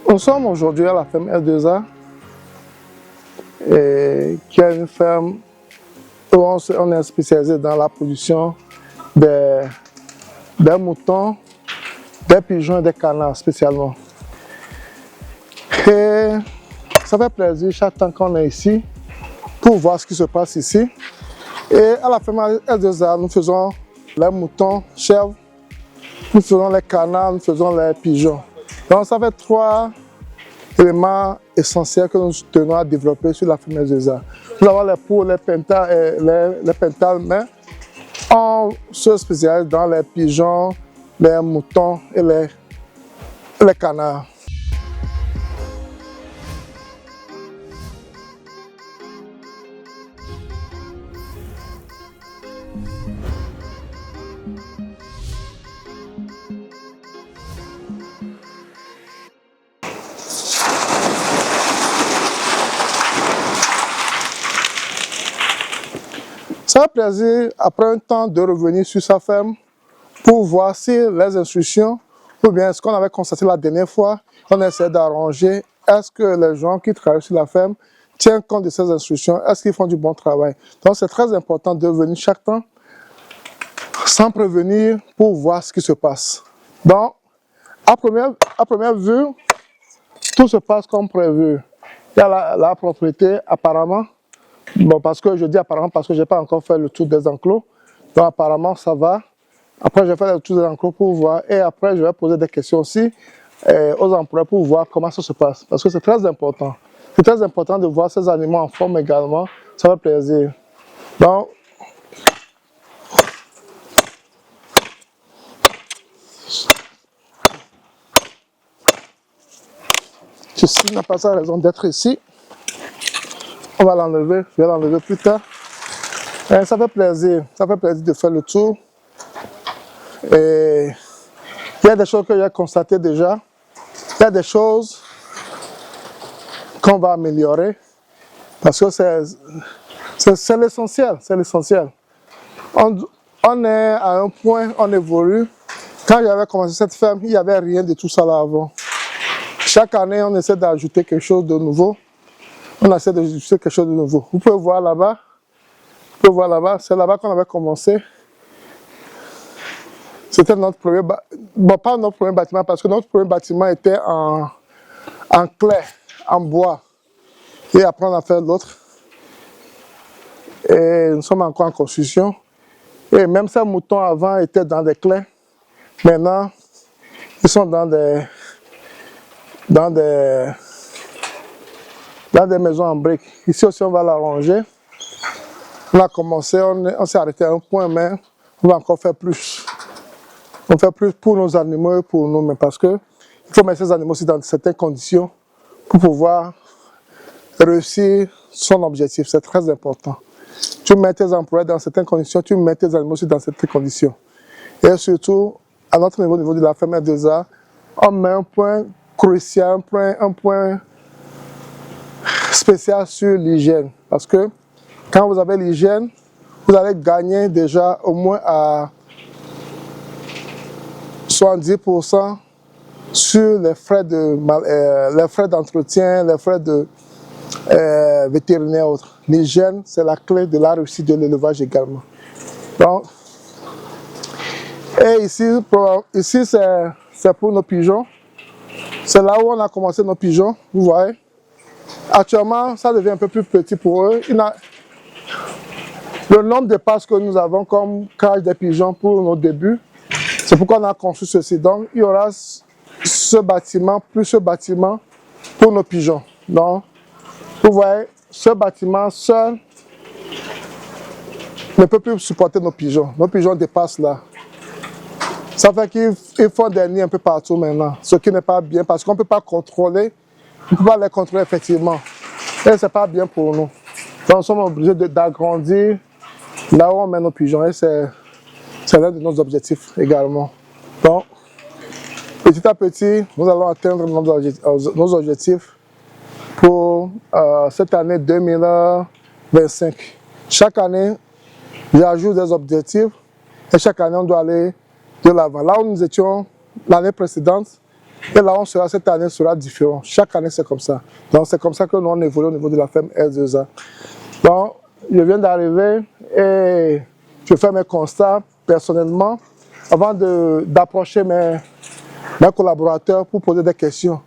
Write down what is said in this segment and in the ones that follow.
Nous sommes aujourd'hui à la ferme R2A, qui est une ferme où on est spécialisé dans la production des moutons, des pigeons et des canards spécialement. Et ça fait plaisir chaque temps qu'on est ici pour voir ce qui se passe ici. Et à la ferme R2A, nous faisons les moutons, chèvres, nous faisons les canards, nous faisons les pigeons. Donc ça fait trois éléments essentiels que nous tenons à développer sur la ferme R2A. Nous avons les poules, les pentales, mais on se spécialise dans les pigeons, les moutons et les canards. Ça fait plaisir, après un temps, de revenir sur sa ferme pour voir si les instructions, ou bien ce qu'on avait constaté la dernière fois, on essaie d'arranger. Est-ce que les gens qui travaillent sur la ferme tiennent compte de ces instructions? Est-ce qu'ils font du bon travail? Donc c'est très important de venir chaque temps sans prévenir pour voir ce qui se passe. Donc, à première vue, tout se passe comme prévu. Il y a la propriété apparemment. Bon, parce que je dis apparemment parce que je n'ai pas encore fait le tour des enclos. Donc apparemment ça va. Après je vais faire le tour des enclos pour voir. Et après je vais poser des questions aussi aux employés pour voir comment ça se passe. Parce que c'est très important. C'est très important de voir ces animaux en forme également. Ça fait plaisir. Donc, ceci n'a pas sa raison d'être ici. On va l'enlever. Je vais l'enlever plus tard. Et ça fait plaisir. Ça fait plaisir de faire le tour. Et il y a des choses que j'ai constatées déjà. Il y a des choses qu'on va améliorer parce que c'est l'essentiel. C'est l'essentiel. On est à un point, on évolue. Quand j'avais commencé cette ferme, il n'y avait rien de tout ça là avant. Chaque année, on essaie d'ajouter quelque chose de nouveau. On essaie d'ajouter quelque chose de nouveau. Vous pouvez voir là-bas. Vous pouvez voir là-bas. C'est là-bas qu'on avait commencé. C'était notre premier bâtiment. Bon, pas notre premier bâtiment, parce que notre premier bâtiment était en clair, en bois. Et après, on a fait l'autre. Et nous sommes encore en construction. Et même ces moutons avant étaient dans des clairs. Maintenant, ils sont dans des maisons en briques. Ici aussi, on va l'arranger. On a commencé, on s'est arrêté à un point, mais on va encore faire plus. On fait plus pour nos animaux et pour nous, mais parce que il faut mettre ces animaux aussi dans certaines conditions pour pouvoir réussir son objectif. C'est très important. Tu mets tes employés dans certaines conditions, tu mets tes animaux aussi dans certaines conditions. Et surtout, à notre niveau, au niveau de la ferme R2A, on met un point crucial, un point spécial sur l'hygiène. Parce que quand vous avez l'hygiène, vous allez gagner déjà au moins à 70% sur les frais d'entretien, les frais de vétérinaires et autres. L'hygiène, c'est la clé de la réussite de l'élevage également. Donc, et ici c'est pour nos pigeons. C'est là où on a commencé nos pigeons, vous voyez. Actuellement, ça devient un peu plus petit pour eux. Le nombre de passes que nous avons comme cage des pigeons pour nos débuts, c'est pourquoi on a construit ceci. Donc, il y aura ce bâtiment, plus ce bâtiment pour nos pigeons. Donc, vous voyez, ce bâtiment seul ne peut plus supporter nos pigeons. Nos pigeons dépassent là. Ça fait qu'ils font des nids un peu partout maintenant, ce qui n'est pas bien parce qu'on ne peut pas contrôler, on ne peut pas les contrôler effectivement. Et ce n'est pas bien pour nous. Donc, nous sommes obligés d'agrandir là où on met nos pigeons et c'est l'un de nos objectifs également. Donc, petit à petit, nous allons atteindre nos objectifs pour cette année 2025. Chaque année, j'ajoute des objectifs et chaque année, on doit aller de l'avant. Là où nous étions l'année précédente, Et là, on sera, cette année sera différent. Chaque année, c'est comme ça. Donc, c'est comme ça que nous, on évolue au niveau de la ferme S2A. Donc, je viens d'arriver et je fais mes constats personnellement avant d'approcher mes collaborateurs pour poser des questions.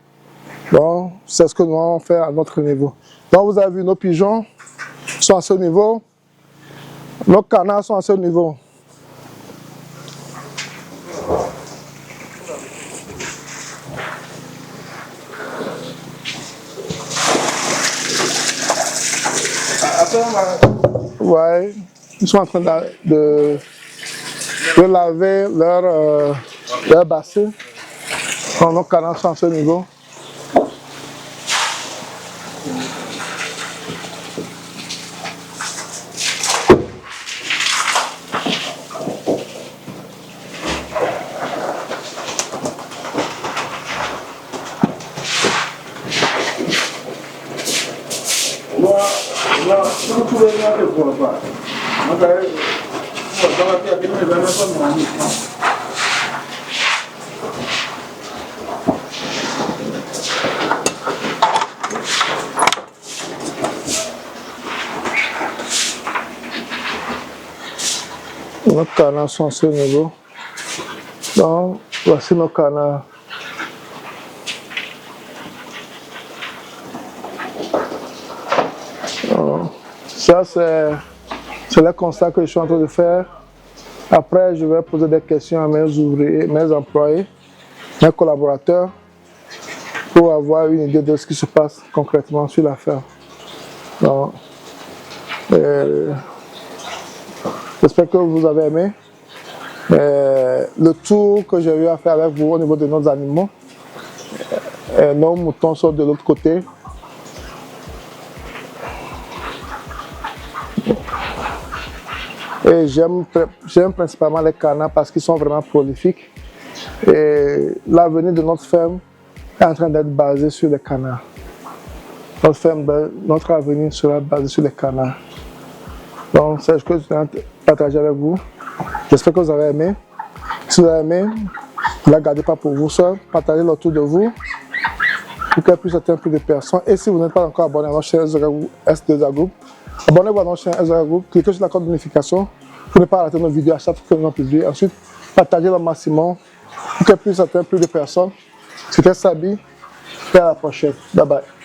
Donc, c'est ce que nous allons faire à notre niveau. Donc, vous avez vu, nos pigeons sont à ce niveau. Nos canards sont à ce niveau. Ouais, ils sont en train de laver leur bassin. Donc, nos canards sont à ce niveau. Nos canards sont à ce niveau. Donc, voici nos canards. Donc, ça, c'est le constat que je suis en train de faire. Après, je vais poser des questions à mes ouvriers, mes employés, mes collaborateurs, pour avoir une idée de ce qui se passe concrètement sur la ferme. Donc, j'espère que vous avez aimé le tour que j'ai eu à faire avec vous au niveau de nos animaux. Nos moutons sont de l'autre côté. Et j'aime principalement les canards parce qu'ils sont vraiment prolifiques. Et l'avenir de notre ferme est en train d'être basé sur les canards. Notre avenir sera basé sur les canards. Donc, c'est ce que je viens de partager avec vous. J'espère que vous avez aimé. Si vous avez aimé, ne la gardez pas pour vous seul. Partagez-le autour de vous pour qu'elle puisse atteindre plus de personnes. Et si vous n'êtes pas encore abonné à notre chaîne S2A Group, abonnez-vous à notre chaîne S2A Group, cliquez sur la cloche de notification pour ne pas rater nos vidéos à chaque fois que nous publions. Ensuite, partagez-le au maximum pour qu'elle puisse atteindre plus de personnes. C'était Sabi et à la prochaine. Bye bye.